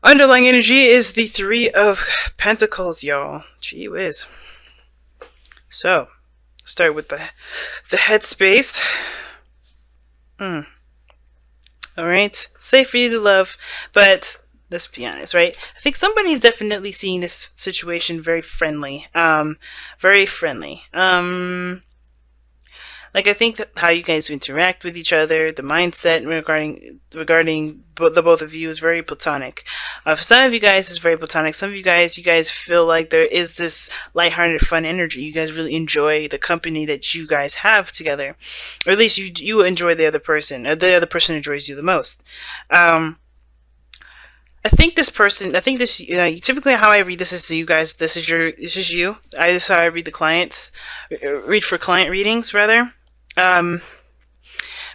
Underlying energy is the Three of Pentacles, y'all. Gee whiz. So, start with the headspace. All right, safe for you to love, but let's be honest, right? I think somebody's definitely seeing this situation very friendly. Very friendly. Like I think that how you guys interact with each other, the mindset regarding the both of you is very platonic. For some of you guys, it's very platonic. Some of you guys feel like there is this lighthearted, fun energy. You guys really enjoy the company that you guys have together, or at least you enjoy the other person, or the other person enjoys you the most. Um, I think this person. I think this. Typically, how I read this is you guys. This is your. This is you. This is how I read the clients. Read for client readings rather. Um,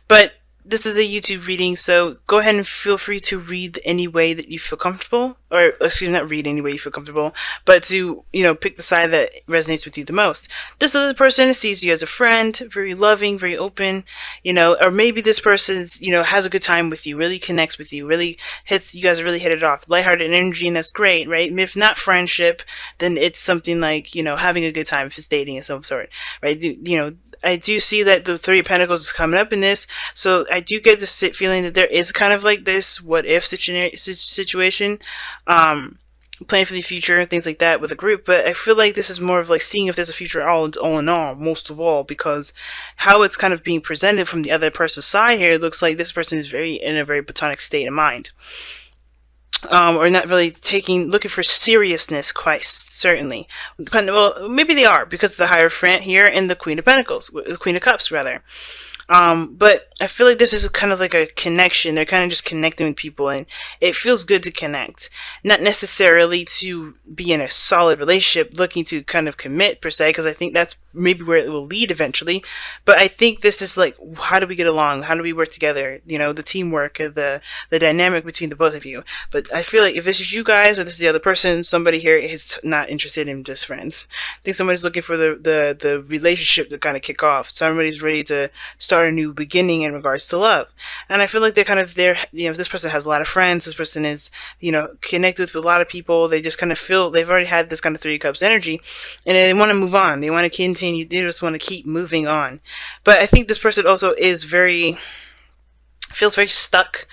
but this is a YouTube reading, so go ahead and feel free to read any way that you feel comfortable, or excuse me, not read any way you feel comfortable, but to pick the side that resonates with you the most. This other person sees you as a friend, very loving, very open, or maybe this person's has a good time with you, really connects with you, really hits you guys really hit it off, lighthearted energy, and that's great, right? If not friendship, then it's something like having a good time if it's dating of some sort, right? I do see that the Three of Pentacles is coming up in this, so I do get this feeling that there is kind of like this what if situation, planning for the future, things like that with a group. But I feel like this is more of like seeing if there's a future all in all, most of all, because how it's kind of being presented from the other person's side here, it looks like this person is very in a very platonic state of mind. Or not really looking for seriousness, quite certainly. Well, maybe they are because of the Hierophant here and the Queen of Pentacles, the Queen of Cups, rather. But I feel like this is kind of like a connection. They're kind of just connecting with people, and it feels good to connect. Not necessarily to be in a solid relationship, looking to kind of commit per se, because I think that's maybe where it will lead eventually. But I think this is like, how do we get along? How do we work together? The teamwork, the dynamic between the both of you. But I feel like if this is you guys or this is the other person, somebody here is not interested in just friends. I think somebody's looking for the relationship to kind of kick off. Somebody's ready to start a new beginning in regards to love. And I feel like they're kind of there, this person has a lot of friends, this person is, connected with a lot of people, they just kind of feel they've already had this kind of Three of Cups energy, and they want to move on, they want to continue, they just want to keep moving on. But I think this person also is feels very stuck.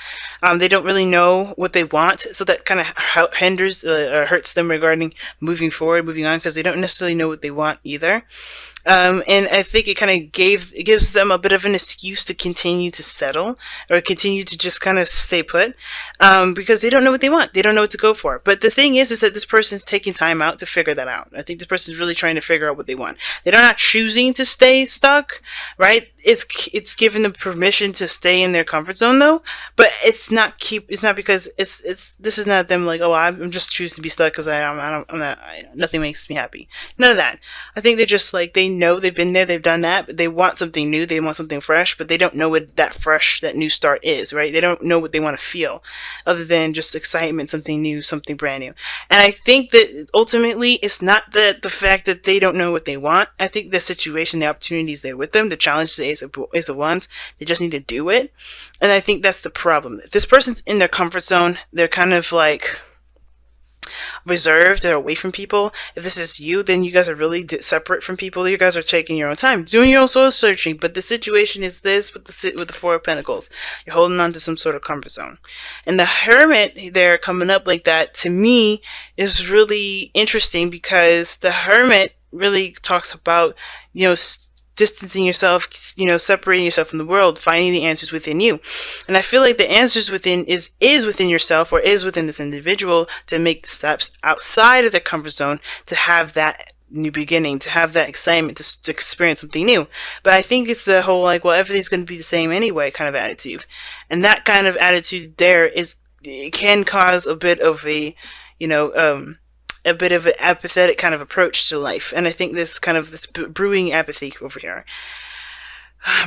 They don't really know what they want, so that kind of hinders or hurts them regarding moving forward, moving on, because they don't necessarily know what they want either. And I think it kind of gives them a bit of an excuse to continue to settle or continue to just kind of stay put, because they don't know what they want. They don't know what to go for. But the thing is that this person's taking time out to figure that out. I think this person's really trying to figure out what they want. They're not choosing to stay stuck, right? It's giving them permission to stay in their comfort zone though, but it's not because this is not them like, oh, I'm just choosing to be stuck because I'm not, nothing makes me happy. None of that. I think they're just like, they know they've been there, they've done that, but they want something new, they want something fresh, but they don't know what that new start is, right? They don't know what they want to feel other than just excitement, something new, something brand new. And I think that ultimately it's not the fact that they don't know what they want. I think the situation, the opportunity is there with them, the challenge is a Wands. They just need to do it. And I think that's the problem. If this person's in their comfort zone, they're kind of like reserved, they're away from people. If this is you, then you guys are really separate from people. You guys are taking your own time, doing your own soul searching. But the situation is this with the Four of Pentacles. You're holding on to some sort of comfort zone. And the Hermit there coming up like that, to me, is really interesting because the Hermit really talks about, distancing yourself, separating yourself from the world, finding the answers within you. And I feel like the answers within is within yourself, or is within this individual, to make the steps outside of their comfort zone, to have that new beginning, to have that excitement, to experience something new. But I think it's the whole like, well, everything's going to be the same anyway kind of attitude. And that kind of attitude there it can cause a bit of an apathetic kind of approach to life. And I think this brewing apathy over here.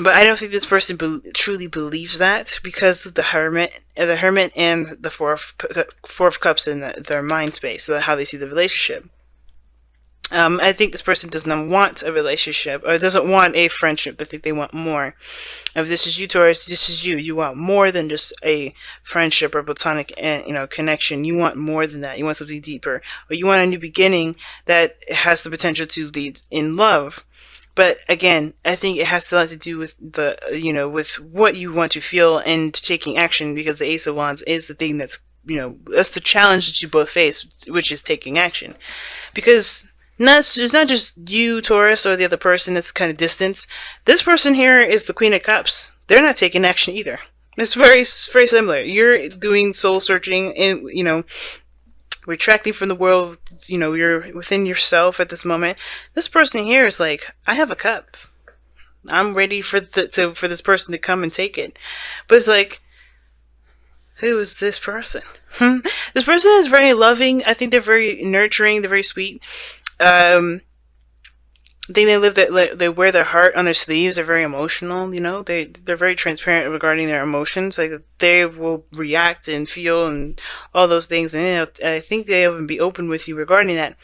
But I don't think this person truly believes that, because of the Hermit and the Four of Cups in their mind space, so how they see the relationship. I think this person does not want a relationship or doesn't want a friendship. I think they want more. If this is you, Taurus, this is you. You want more than just a friendship or platonic, connection. You want more than that. You want something deeper, or you want a new beginning that has the potential to lead in love. But again, I think it has a lot to do with with what you want to feel and taking action, because the Ace of Wands is the thing that's the challenge that you both face, which is taking action. Because it's not just you, Taurus, or the other person that's kind of distant. This person here is the Queen of Cups. They're not taking action either. It's very similar. You're doing soul searching and, retracting from the world. You're within yourself at this moment. This person here is like, I have a cup. I'm ready for this person to come and take it. But it's like, who is this person? This person is very loving. I think they're very nurturing. They're very sweet. I think they wear their heart on their sleeves. They're very emotional. They're very transparent regarding their emotions. Like, they will react and feel and all those things. And I think they will be open with you regarding that.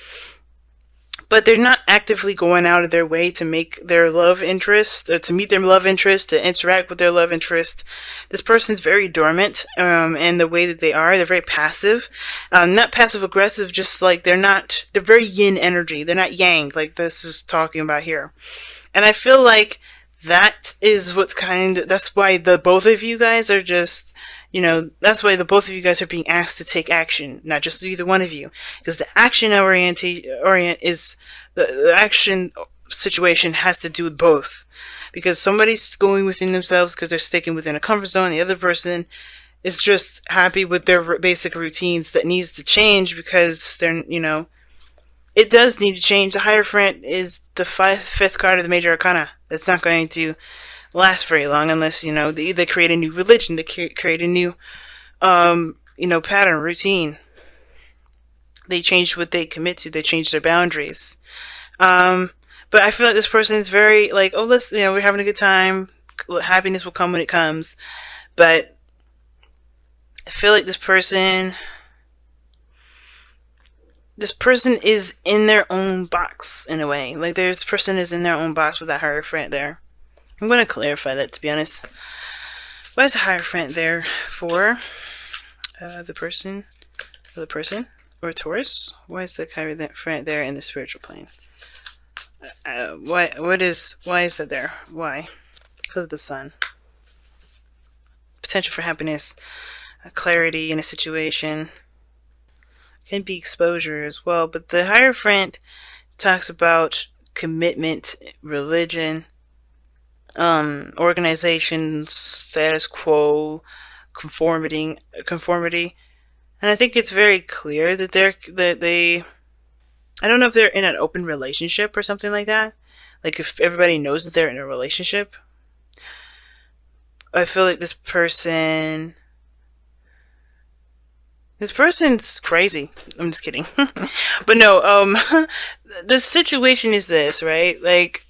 But they're not actively going out of their way to make their love interest, or to meet their love interest, to interact with their love interest. This person's very dormant, and the way that they're very passive. Not passive aggressive, just like they're very yin energy. They're not yang, like this is talking about here. And I feel like that's why the both of you guys are just, that's why the both of you guys are being asked to take action, not just either one of you, because the action the action situation has to do with both, because somebody's going within themselves because they're sticking within a comfort zone. The other person is just happy with their basic routines that needs to change because it does need to change. The Hierophant is the fifth card of the major arcana. It's not going to last very long unless, they create a new religion, they create a new, pattern, routine. They change what they commit to. They change their boundaries. But I feel like this person is very like, oh, we're having a good time. Happiness will come when it comes. But I feel like this person is in their own box in a way. Like, this person is in their own box with that Hierophant there. I'm going to clarify that, to be honest. Why is the Hierophant there for? The person or Taurus? Why is the Hierophant there in the spiritual plane? Why is that there? Why? Because of the sun. Potential for happiness, clarity in a situation. Can be exposure as well, but the Hierophant talks about commitment, religion, organization, status quo, conformity, and I think it's very clear that they. I don't know if they're in an open relationship or something like that. Like, if everybody knows that they're in a relationship. I feel like this person's crazy. I'm just kidding. But no, the situation is this, right? Like,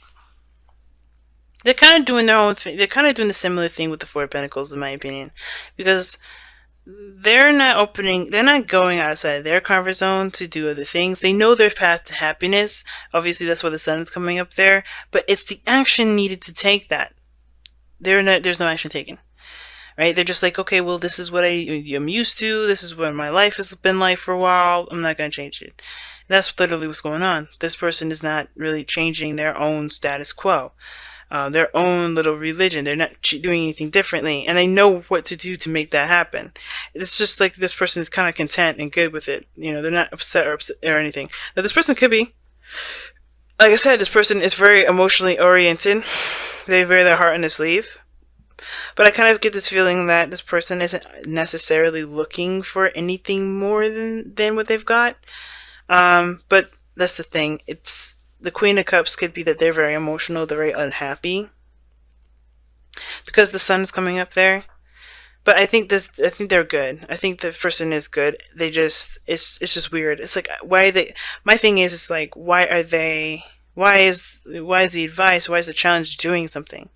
they're kind of doing their own thing. They're kind of doing the similar thing with the Four of Pentacles, in my opinion. Because they're not going outside their comfort zone to do other things. They know their path to happiness. Obviously, that's why the sun is coming up there. But it's the action needed to take that. There's no action taken. Right? They're just like, okay, well, this is what I'm used to. This is what my life has been like for a while. I'm not going to change it. That's literally what's going on. This person is not really changing their own status quo. Their own little religion. They're not doing anything differently, and they know what to do to make that happen. It's just like this person is kind of content and good with it. They're not upset or anything. Now, this person could be, like I said, this person is very emotionally oriented. They wear their heart on their sleeve. But I kind of get this feeling that this person isn't necessarily looking for anything more than what they've got. But that's the thing. It's the Queen of Cups could be that they're very emotional, they're very unhappy because the sun is coming up there. But I think they're good. I think the person is good. It's just weird. It's like, why are they? My thing is, it's like, why are they? Why is the advice? Why is the challenge doing something?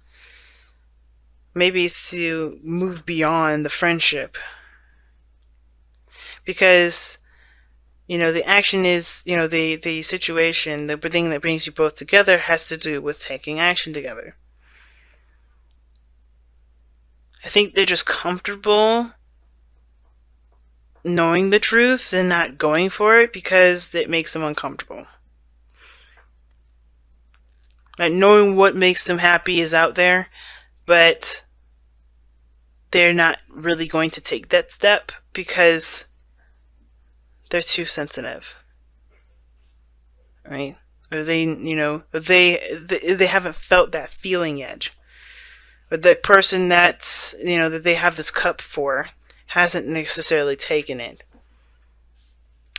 Maybe it's to move beyond the friendship, because The action is, the situation, the thing that brings you both together has to do with taking action together. I think they're just comfortable knowing the truth and not going for it because it makes them uncomfortable. Like, knowing what makes them happy is out there, but they're not really going to take that step because they're too sensitive, right? Or they haven't felt that feeling yet. But the person that they have this cup for hasn't necessarily taken it.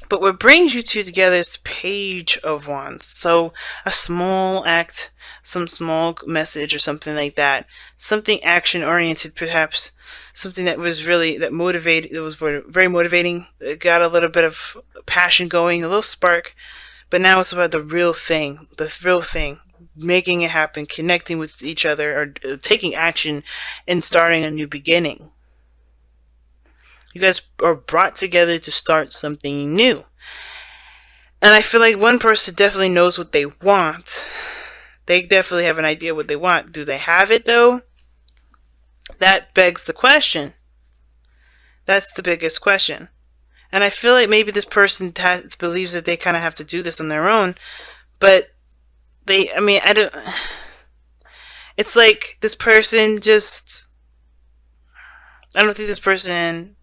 But what brings you two together is the Page of Wands. So a small act, some small message or something like that. Something action oriented, perhaps. Something that was that motivated, it was very motivating. It got a little bit of passion going, a little spark. But now it's about the real thing, making it happen, connecting with each other, or taking action and starting a new beginning. You guys are brought together to start something new. And I feel like one person definitely knows what they want. They definitely have an idea what they want. Do they have it, though? That begs the question. That's the biggest question. And I feel like maybe this person believes that they kind of have to do this on their own. But I don't... It's like this person just... I don't think this person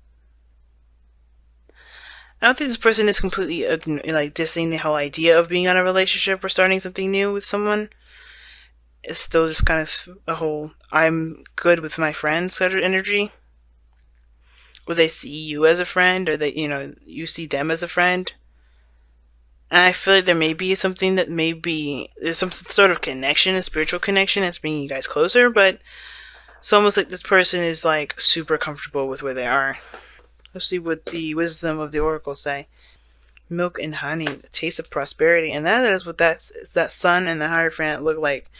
is completely like dissing the whole idea of being in a relationship or starting something new with someone. It's still just kind of a whole I'm good with my friends sort of energy. Or they see you as a friend, or you see them as a friend. And I feel like there may be something that there's some sort of connection, a spiritual connection that's bringing you guys closer, but it's almost like this person is like super comfortable with where they are. Let's see what the wisdom of the oracle say. Milk and honey, the taste of prosperity. And that is what that sun and the Hierophant look like.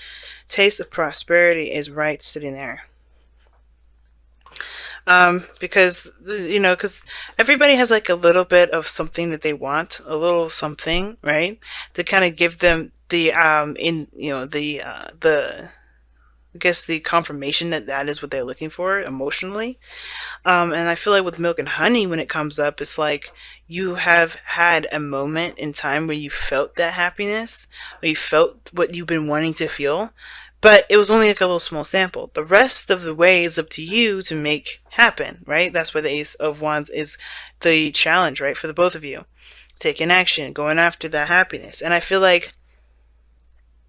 Taste of prosperity is right sitting there. Because everybody has like a little bit of something that they want, a little something, right? To kind of give them the I guess the confirmation that is what they're looking for emotionally. And I feel like with milk and honey, when it comes up, it's like you have had a moment in time where you felt that happiness, or you felt what you've been wanting to feel, but it was only like a little small sample. The rest of the way is up to you to make happen, right? That's where the Ace of Wands is the challenge, right? For the both of you. Taking action, going after that happiness. And I feel like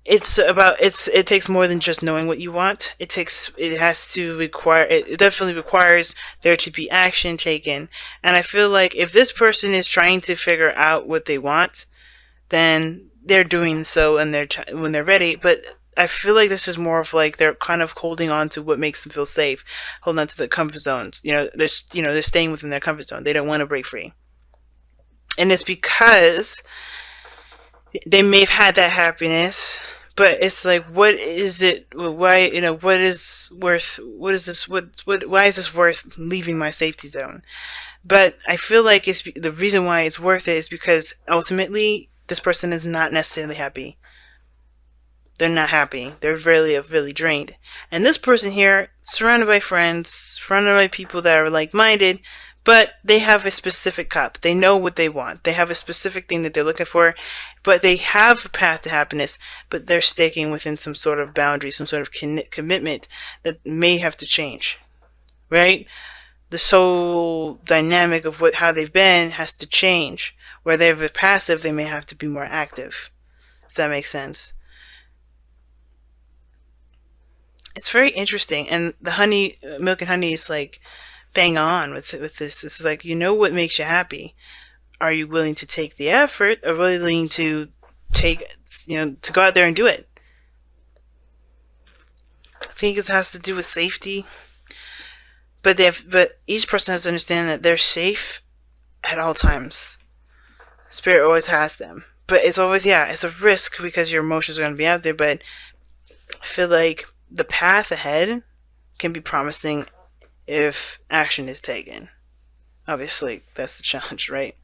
it takes more than just knowing what you want. It definitely requires there to be action taken. And I feel like if this person is trying to figure out what they want, then they're doing so and when they're ready. But I feel like this is more of like they're kind of holding on to what makes them feel safe, holding on to the comfort zones. They're staying within their comfort zone. They don't want to break free. And it's because they may have had that happiness, but it's like, what is it? Why, what is worth? What is this? Why is this worth leaving my safety zone? But I feel like the reason why it's worth it is because ultimately this person is not necessarily happy. They're not happy. They're really drained. And this person here, surrounded by friends, surrounded by people that are like-minded, but they have a specific cup. They know what they want. They have a specific thing that they're looking for, but they have a path to happiness, but they're staking within some sort of boundary, some sort of commitment that may have to change, right? The soul dynamic of how they've been has to change. Where they're passive, they may have to be more active, if that makes sense. It's very interesting, and the milk and honey is like bang on with this. This is like, what makes you happy. Are you willing to take the effort, or willing to to go out there and do it? I think it has to do with safety, but each person has to understand that they're safe at all times. Spirit always has them, but it's always it's a risk because your emotions are going to be out there. But I feel like the path ahead can be promising if action is taken. Obviously, that's the challenge, right?